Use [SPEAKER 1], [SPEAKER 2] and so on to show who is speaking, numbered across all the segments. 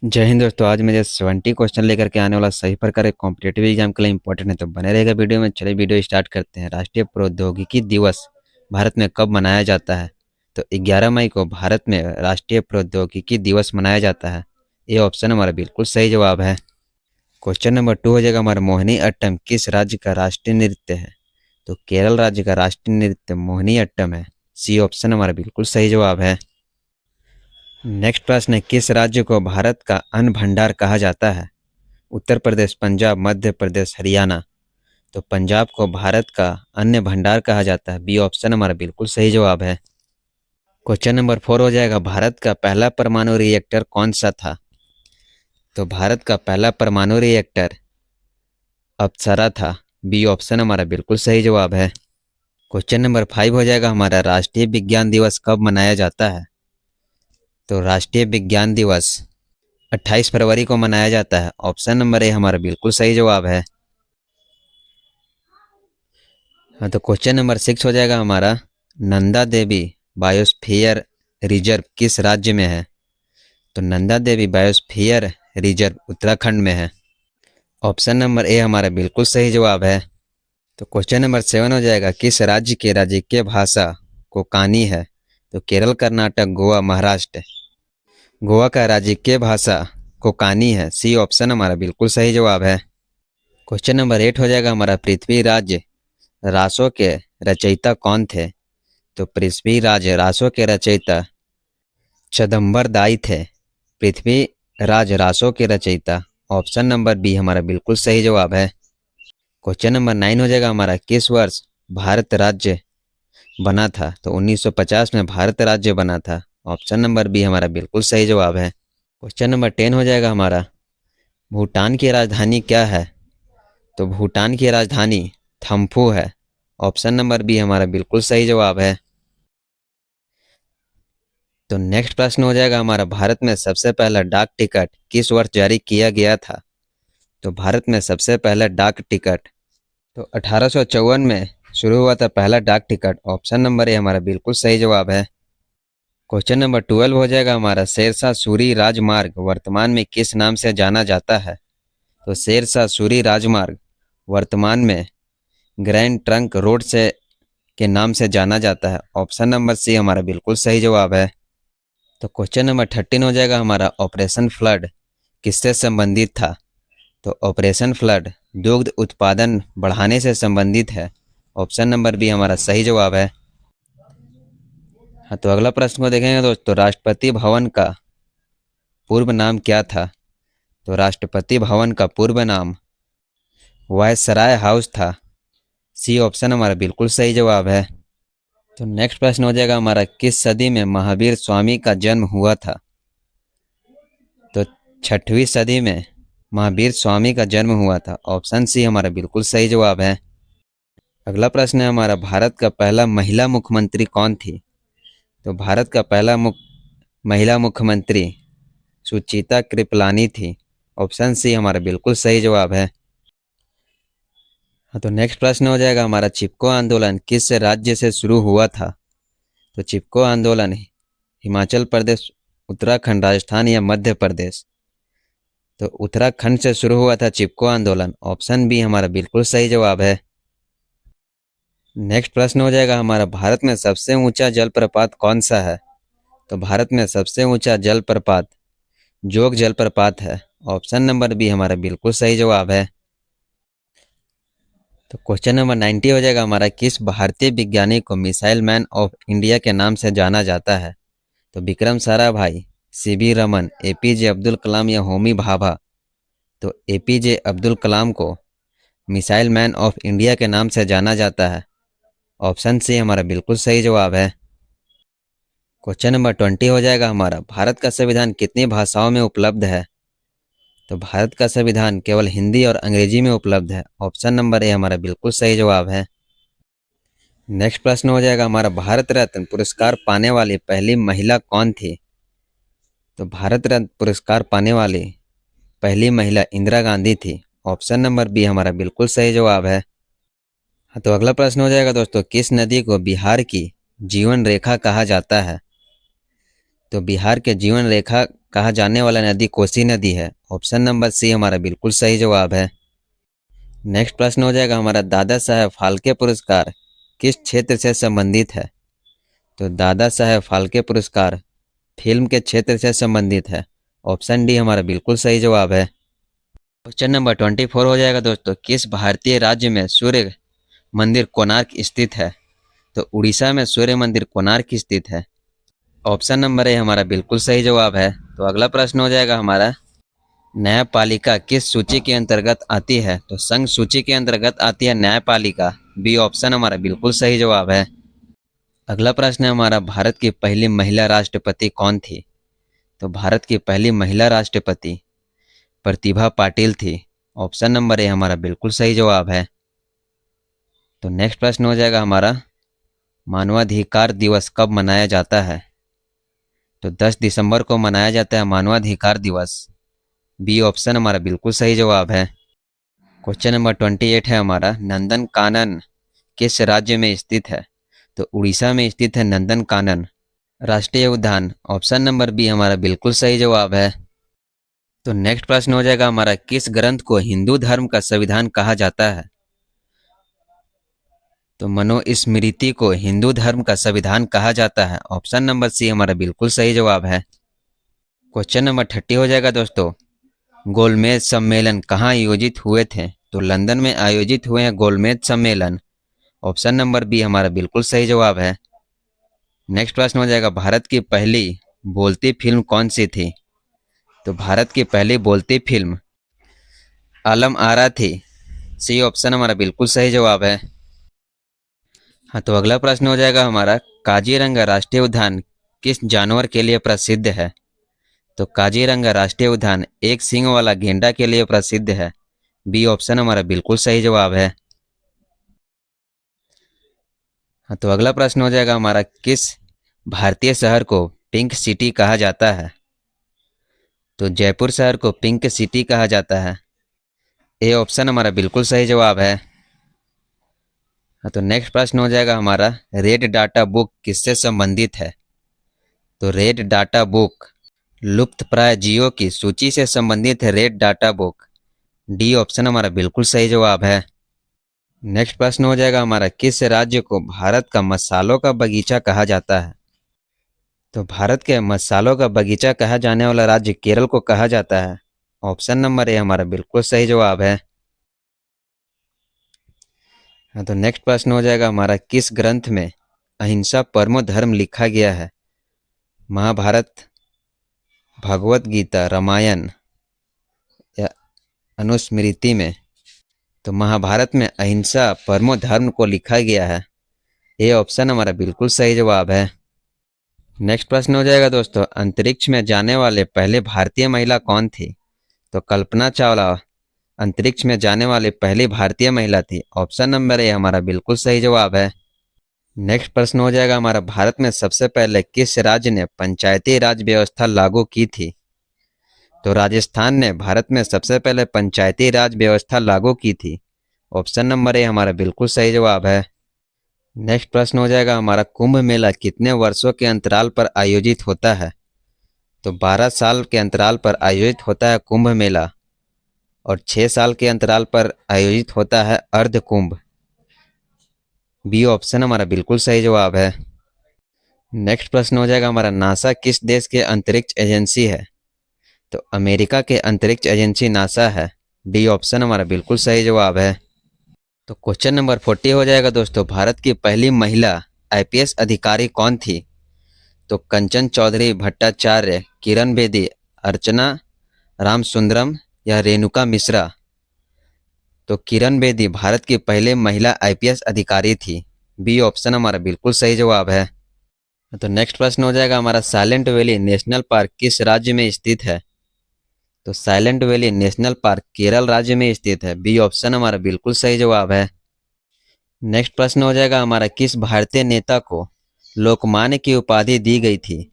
[SPEAKER 1] जय हिंद दोस्तों। आज मैं जो 70 क्वेश्चन लेकर के आने वाला सही प्रकार एक कॉम्पिटेटिव एग्जाम के लिए इंपॉर्टेंट है, तो बने रहेगा वीडियो में। चलिए वीडियो स्टार्ट करते हैं। राष्ट्रीय प्रौद्योगिकी दिवस भारत में कब मनाया जाता है? तो 11 मई को भारत में राष्ट्रीय प्रौद्योगिकी दिवस मनाया जाता है। ये ऑप्शन हमारा बिल्कुल सही जवाब है। क्वेश्चन नंबर 2 हो जाएगा हमारा, मोहिनी अट्टम किस राज्य का राष्ट्रीय नृत्य है? तो केरल राज्य का राष्ट्रीय नृत्य मोहिनी अट्टम है। सी ऑप्शन हमारा बिल्कुल सही जवाब है। नेक्स्ट प्रश्न है, किस राज्य को भारत का अन्न भंडार कहा जाता है? उत्तर प्रदेश, पंजाब, मध्य प्रदेश, हरियाणा। तो पंजाब को भारत का अन्न भंडार कहा जाता है। बी ऑप्शन हमारा बिल्कुल सही जवाब है। क्वेश्चन नंबर 4 हो जाएगा, भारत का पहला परमाणु रिएक्टर कौन सा था? तो भारत का पहला परमाणु रिएक्टर अप्सरा था। बी ऑप्शन हमारा बिल्कुल सही जवाब है। क्वेश्चन नंबर 5 हो जाएगा हमारा, राष्ट्रीय विज्ञान दिवस कब मनाया जाता है? तो राष्ट्रीय विज्ञान दिवस 28 फरवरी को मनाया जाता है। ऑप्शन नंबर ए हमारा बिल्कुल सही जवाब है। हाँ, तो क्वेश्चन नंबर 6 हो जाएगा हमारा, नंदा देवी बायोस्फीयर रिजर्व किस राज्य में है? तो नंदा देवी बायोस्फीयर रिजर्व उत्तराखंड में है। ऑप्शन नंबर ए हमारा बिल्कुल सही जवाब है। तो क्वेश्चन नंबर 7 हो जाएगा, किस राज्य की राजकीय भाषा कोंकणी है? तो केरल, कर्नाटक, गोवा, महाराष्ट्र। गोवा का राजकीय भाषा कोंकणी है। सी ऑप्शन हमारा बिल्कुल सही जवाब है। क्वेश्चन नंबर 8 हो जाएगा हमारा, पृथ्वीराज रासो के रचयिता कौन थे? तो पृथ्वीराज रासो के रचयिता चदम्बर दाई थे। पृथ्वीराज रासो के रचयिता। ऑप्शन नंबर बी हमारा बिल्कुल सही जवाब है। क्वेश्चन नंबर 9 हो जाएगा हमारा, किस वर्ष भारत राज्य बना था? तो 1950 में भारत राज्य बना था। ऑप्शन नंबर बी हमारा बिल्कुल सही जवाब है। क्वेश्चन नंबर 10 हो जाएगा हमारा, भूटान की राजधानी क्या है? तो भूटान की राजधानी थम्फू है। ऑप्शन नंबर बी हमारा बिल्कुल सही जवाब है। तो नेक्स्ट प्रश्न हो जाएगा हमारा, भारत में सबसे पहला डाक टिकट किस वर्ष जारी किया गया था? तो भारत में सबसे पहला डाक टिकट तो 1854 में शुरू हुआ था पहला डाक टिकट। ऑप्शन नंबर ए हमारा बिल्कुल सही जवाब है। क्वेश्चन नंबर 12 हो जाएगा हमारा, शेरशाह सूरी राजमार्ग वर्तमान में किस नाम से जाना जाता है? तो शेरशाह सूरी राजमार्ग वर्तमान में ग्रैंड ट्रंक रोड से के नाम से जाना जाता है। ऑप्शन नंबर सी हमारा बिल्कुल सही जवाब है। तो क्वेश्चन नंबर 13 हो जाएगा हमारा, ऑपरेशन फ्लड किससे संबंधित था? तो ऑपरेशन फ्लड दुग्ध उत्पादन बढ़ाने से संबंधित है। ऑप्शन नंबर बी हमारा सही जवाब है। हाँ, तो अगला प्रश्न को देखेंगे दोस्तों, राष्ट्रपति भवन का पूर्व नाम क्या था? तो राष्ट्रपति भवन का पूर्व नाम वायसराय हाउस था। सी ऑप्शन हमारा बिल्कुल सही जवाब है। तो नेक्स्ट प्रश्न हो जाएगा हमारा, किस सदी में महावीर स्वामी का जन्म हुआ था? तो 6वीं सदी में महावीर स्वामी का जन्म हुआ था। ऑप्शन सी हमारा बिल्कुल सही जवाब है। अगला प्रश्न है हमारा, भारत का पहला महिला मुख्यमंत्री कौन थी? तो भारत का पहला महिला मुख्यमंत्री सुचिता कृपलानी थी। ऑप्शन सी हमारा बिल्कुल सही जवाब है। हाँ, तो नेक्स्ट प्रश्न हो जाएगा हमारा, चिपको आंदोलन किस राज्य से शुरू हुआ था? तो चिपको आंदोलन हिमाचल प्रदेश, उत्तराखंड, राजस्थान या मध्य प्रदेश। तो उत्तराखंड से शुरू हुआ था चिपको आंदोलन। ऑप्शन बी हमारा बिल्कुल सही जवाब है। नेक्स्ट प्रश्न हो जाएगा हमारा, भारत में सबसे ऊंचा जलप्रपात कौन सा है? तो भारत में सबसे ऊंचा जलप्रपात जोग जलप्रपात है। ऑप्शन नंबर बी हमारा बिल्कुल सही जवाब है। तो क्वेश्चन नंबर 90 हो जाएगा हमारा, किस भारतीय विज्ञानी को मिसाइल मैन ऑफ इंडिया के नाम से जाना जाता है? तो विक्रम साराभाई, सीवी रमन, एपीजे अब्दुल कलाम या होमी भाभा। तो एपीजे अब्दुल कलाम को मिसाइल मैन ऑफ इंडिया के नाम से जाना जाता है। ऑप्शन सी हमारा बिल्कुल सही जवाब है। क्वेश्चन नंबर 20 हो जाएगा हमारा, भारत का संविधान कितनी भाषाओं में उपलब्ध है? तो भारत का संविधान केवल हिंदी और अंग्रेजी में उपलब्ध है। ऑप्शन नंबर ए हमारा बिल्कुल सही जवाब है। नेक्स्ट प्रश्न हो जाएगा हमारा, भारत रत्न पुरस्कार पाने वाली पहली महिला कौन थी? तो भारत रत्न पुरस्कार पाने वाली पहली महिला इंदिरा गांधी थी। ऑप्शन नंबर बी हमारा बिल्कुल सही जवाब है। हाँ, तो अगला प्रश्न हो जाएगा दोस्तों, किस नदी को बिहार की जीवन रेखा कहा जाता है? तो बिहार के जीवन रेखा कहा जाने वाला नदी कोसी नदी है। ऑप्शन नंबर सी हमारा बिल्कुल सही जवाब है। नेक्स्ट प्रश्न हो जाएगा हमारा, दादा साहेब फाल्के पुरस्कार किस क्षेत्र से संबंधित है? तो दादा साहेब फाल्के पुरस्कार फिल्म के क्षेत्र से संबंधित है। ऑप्शन डी हमारा बिल्कुल सही जवाब है। क्वेश्चन नंबर 24 हो जाएगा दोस्तों, किस भारतीय राज्य में सूर्य मंदिर कोणार्क स्थित है? तो उड़ीसा में सूर्य मंदिर कोणार्क स्थित है। ऑप्शन नंबर ए हमारा बिल्कुल सही जवाब है। तो अगला प्रश्न हो जाएगा हमारा, न्यायपालिका किस सूची के अंतर्गत आती है? तो संघ सूची के अंतर्गत आती है न्यायपालिका। बी ऑप्शन हमारा बिल्कुल सही जवाब है। अगला प्रश्न है हमारा, भारत की पहली महिला राष्ट्रपति कौन थी? तो भारत की पहली महिला राष्ट्रपति प्रतिभा पाटिल थी। ऑप्शन नंबर ए हमारा बिल्कुल सही जवाब है। तो नेक्स्ट प्रश्न हो जाएगा हमारा, मानवाधिकार दिवस कब मनाया जाता है? तो 10 दिसंबर को मनाया जाता है मानवाधिकार दिवस। बी ऑप्शन हमारा बिल्कुल सही जवाब है। क्वेश्चन नंबर 28 है हमारा, नंदन कानन किस राज्य में स्थित है? तो उड़ीसा में स्थित है नंदन कानन राष्ट्रीय उद्यान। ऑप्शन नंबर बी हमारा बिल्कुल सही जवाब है। तो नेक्स्ट प्रश्न हो जाएगा हमारा, किस ग्रंथ को हिंदू धर्म का संविधान कहा जाता है? तो मनुस्मृति को हिंदू धर्म का संविधान कहा जाता है। ऑप्शन नंबर सी हमारा बिल्कुल सही जवाब है। क्वेश्चन नंबर 30 हो जाएगा दोस्तों, गोलमेज सम्मेलन कहाँ आयोजित हुए थे? तो लंदन में आयोजित हुए हैं गोलमेज सम्मेलन। ऑप्शन नंबर बी हमारा बिल्कुल सही जवाब है। नेक्स्ट प्रश्न हो जाएगा, भारत की पहली बोलती फिल्म कौन सी थी? तो भारत की पहली बोलती फिल्म आलम आरा थी। सी ऑप्शन हमारा बिल्कुल सही जवाब है। हाँ, तो अगला प्रश्न हो जाएगा हमारा, काजीरंगा राष्ट्रीय उद्यान किस जानवर के लिए प्रसिद्ध है? तो काजीरंगा राष्ट्रीय उद्यान एक सींग वाला गेंडा के लिए प्रसिद्ध है। बी ऑप्शन हमारा बिल्कुल सही जवाब है। हाँ, तो अगला प्रश्न हो जाएगा हमारा, किस भारतीय शहर को पिंक सिटी कहा जाता है? तो जयपुर शहर को पिंक सिटी कहा जाता है। ए ऑप्शन हमारा बिल्कुल सही जवाब है। हाँ, तो नेक्स्ट प्रश्न हो जाएगा हमारा, रेड डाटा बुक किससे संबंधित है? तो रेड डाटा बुक लुप्तप्राय जीवों की सूची से संबंधित है red data book. D option हमारा बिल्कुल सही जवाब है। नेक्स्ट प्रश्न हो जाएगा हमारा, किस राज्य को भारत का मसालों का बगीचा कहा जाता है? तो भारत के मसालों का बगीचा कहा जाने वाला राज्य केरल को कहा जाता है। ऑप्शन नंबर ए हमारा बिल्कुल सही जवाब है। हाँ, तो नेक्स्ट प्रश्न हो जाएगा हमारा, किस ग्रंथ में अहिंसा परमो धर्म लिखा गया है? महाभारत, भगवत गीता, रामायण या अनुस्मृति में? तो महाभारत में अहिंसा परमो धर्म को लिखा गया है। ये ऑप्शन हमारा बिल्कुल सही जवाब है। नेक्स्ट प्रश्न हो जाएगा दोस्तों, अंतरिक्ष में जाने वाले पहले भारतीय महिला कौन थी? तो कल्पना चावला अंतरिक्ष में जाने वाली पहली भारतीय महिला थी। ऑप्शन नंबर ए हमारा बिल्कुल सही जवाब है। नेक्स्ट प्रश्न हो जाएगा हमारा, भारत में सबसे पहले किस राज्य ने पंचायती राज व्यवस्था लागू की थी? तो राजस्थान ने भारत में सबसे पहले पंचायती राज व्यवस्था लागू की थी। ऑप्शन नंबर ए हमारा बिल्कुल सही जवाब है। नेक्स्ट प्रश्न हो जाएगा हमारा, कुंभ मेला कितने वर्षों के अंतराल पर आयोजित होता है? तो 12 साल के अंतराल पर आयोजित होता है कुंभ मेला और 6 साल के अंतराल पर आयोजित होता है अर्ध कुंभ। बी ऑप्शन हमारा बिल्कुल सही जवाब है। नेक्स्ट प्रश्न हो जाएगा हमारा, नासा किस देश के अंतरिक्ष एजेंसी है? तो अमेरिका के अंतरिक्ष एजेंसी नासा है। डी ऑप्शन हमारा बिल्कुल सही जवाब है। तो क्वेश्चन नंबर 40 हो जाएगा दोस्तों, भारत की पहली महिला आईपीएस अधिकारी कौन थी? तो कंचन चौधरी भट्टाचार्य, किरण बेदी, अर्चना रामसुंदरम या रेणुका मिश्रा? तो किरण बेदी भारत की पहले महिला आईपीएस अधिकारी थी। बी ऑप्शन हमारा बिल्कुल सही जवाब है। तो नेक्स्ट प्रश्न हो जाएगा हमारा, साइलेंट वैली नेशनल पार्क किस राज्य में स्थित है? तो silent valley national park Kerala राज्य में स्थित है। बी ऑप्शन हमारा बिल्कुल सही जवाब है। नेक्स्ट प्रश्न हो जाएगा हमारा, किस भारतीय नेता को लोकमान्य की उपाधि दी गई थी?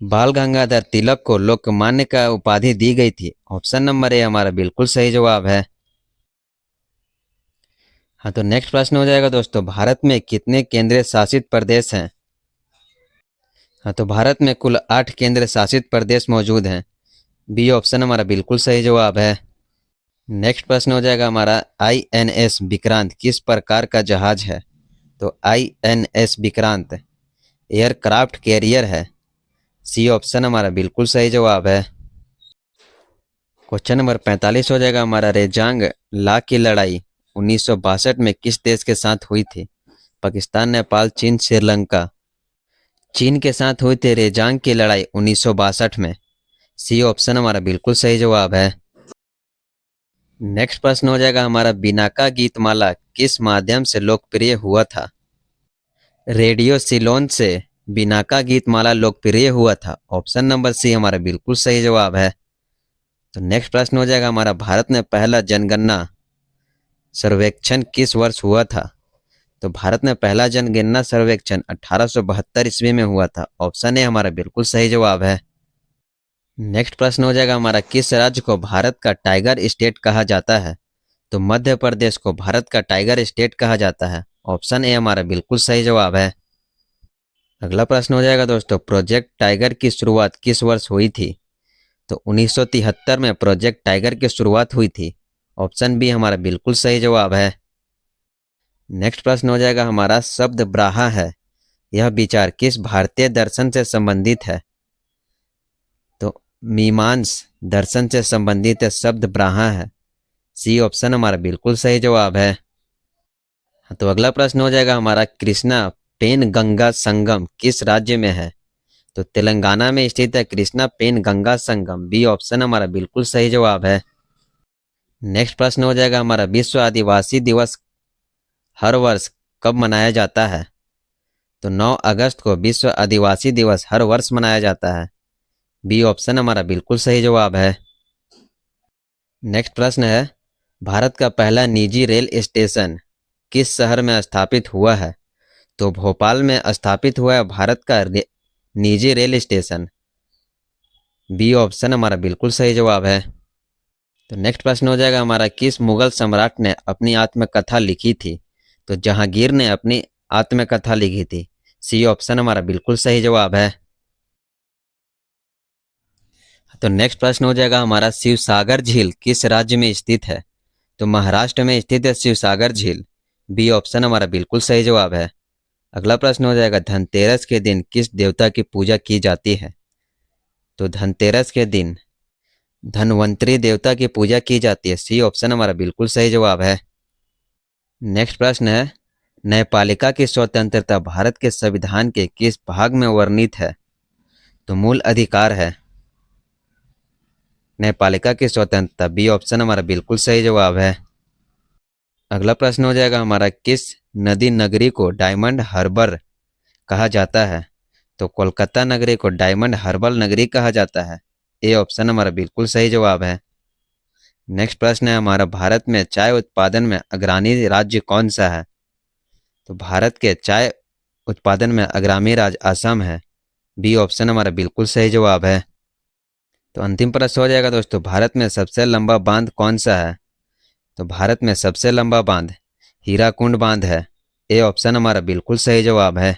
[SPEAKER 1] बाल गंगाधर तिलक को लोकमान्य का उपाधि दी गई थी। ऑप्शन नंबर ए हमारा बिल्कुल सही जवाब है। हाँ, तो नेक्स्ट प्रश्न हो जाएगा दोस्तों, भारत में कितने केंद्रीय शासित प्रदेश हैं? हाँ, तो भारत में कुल 8 केंद्र शासित प्रदेश मौजूद हैं। बी ऑप्शन हमारा बिल्कुल सही जवाब है। नेक्स्ट प्रश्न हो जाएगा हमारा, INS विक्रांत किस प्रकार का जहाज है? तो INS विक्रांत एयरक्राफ्ट कैरियर है। सी ऑप्शन हमारा बिल्कुल सही जवाब है। क्वेश्चन नंबर 45 हो जाएगा हमारा, रेजांग ला की लड़ाई 1962 में किस देश के साथ हुई थी? पाकिस्तान, नेपाल, चीन, श्रीलंका। चीन के साथ हुई थी रेजांग की लड़ाई 1962 में। सी ऑप्शन हमारा बिल्कुल सही जवाब है। नेक्स्ट प्रश्न हो जाएगा हमारा, बिनाका गीतमाला किस माध्यम से लोकप्रिय हुआ था? रेडियो सिलोन से बिनाका गीतमाला लोकप्रिय हुआ था। ऑप्शन नंबर सी हमारा बिल्कुल सही जवाब है। तो नेक्स्ट प्रश्न हो जाएगा हमारा, भारत में पहला जनगणना सर्वेक्षण किस वर्ष हुआ था? तो भारत में पहला जनगणना सर्वेक्षण 1872 ईस्वी में हुआ था। ऑप्शन ए हमारा बिल्कुल सही जवाब है। नेक्स्ट प्रश्न हो जाएगा हमारा, किस राज्य को भारत का टाइगर स्टेट कहा जाता है? तो मध्य प्रदेश को भारत का टाइगर स्टेट कहा जाता है। ऑप्शन ए हमारा बिल्कुल सही जवाब है। अगला प्रश्न हो जाएगा दोस्तों, प्रोजेक्ट टाइगर की शुरुआत किस वर्ष हुई थी? तो 1973 में प्रोजेक्ट टाइगर की शुरुआत हुई थी। ऑप्शन बी हमारा बिल्कुल सही जवाब है। नेक्स्ट प्रश्न हो जाएगा हमारा, शब्द ब्राहा है यह विचार किस भारतीय दर्शन से संबंधित है? तो मीमांस दर्शन से संबंधित है शब्द ब्राहा है। सी ऑप्शन हमारा बिल्कुल सही जवाब है। तो अगला प्रश्न हो जाएगा हमारा, कृष्णा पेन गंगा संगम किस राज्य में है? तो तेलंगाना में स्थित है कृष्णा पेन गंगा संगम। बी ऑप्शन हमारा बिल्कुल सही जवाब है। नेक्स्ट प्रश्न हो जाएगा हमारा, विश्व आदिवासी दिवस हर वर्ष कब मनाया जाता है? तो 9 अगस्त को विश्व आदिवासी दिवस हर वर्ष मनाया जाता है। बी ऑप्शन हमारा बिल्कुल सही जवाब है। नेक्स्ट प्रश्न है, भारत का पहला निजी रेल स्टेशन किस शहर में स्थापित हुआ है? तो भोपाल में स्थापित हुआ है भारत का निजी रेल स्टेशन। बी ऑप्शन हमारा बिल्कुल सही जवाब है। तो नेक्स्ट प्रश्न हो जाएगा हमारा, किस मुगल सम्राट ने अपनी आत्मकथा लिखी थी? तो जहांगीर ने अपनी आत्मकथा लिखी थी। सी ऑप्शन हमारा बिल्कुल सही जवाब है। तो नेक्स्ट प्रश्न हो जाएगा हमारा, शिवसागर झील किस राज्य में स्थित है? तो महाराष्ट्र में स्थित है शिवसागर झील। बी ऑप्शन हमारा बिल्कुल सही जवाब है। अगला प्रश्न हो जाएगा, धनतेरस के दिन किस देवता की पूजा की जाती है? तो धनतेरस के दिन धनवंतरी देवता की पूजा की जाती है। सी ऑप्शन हमारा बिल्कुल सही जवाब है। नेक्स्ट प्रश्न है, न्यायपालिका की स्वतंत्रता भारत के संविधान के किस भाग में वर्णित है? तो मूल अधिकार है न्यायपालिका की स्वतंत्रता। बी ऑप्शन हमारा बिल्कुल सही जवाब है। अगला प्रश्न हो जाएगा हमारा, किस नदी नगरी को डायमंड हार्बर कहा जाता है? तो कोलकाता नगरी को डायमंड हार्बर नगरी कहा जाता है। ए ऑप्शन हमारा बिल्कुल सही जवाब है। नेक्स्ट प्रश्न है हमारा, भारत में चाय उत्पादन में अग्रणी राज्य कौन सा है? तो भारत के चाय उत्पादन में अग्रणी राज्य असम है। बी ऑप्शन हमारा बिल्कुल सही जवाब है। तो अंतिम प्रश्न हो जाएगा दोस्तों, भारत में सबसे लंबा बांध कौन सा है? तो भारत में सबसे लंबा बांध हीराकुंड बांध है। ए ऑप्शन हमारा बिल्कुल सही जवाब है।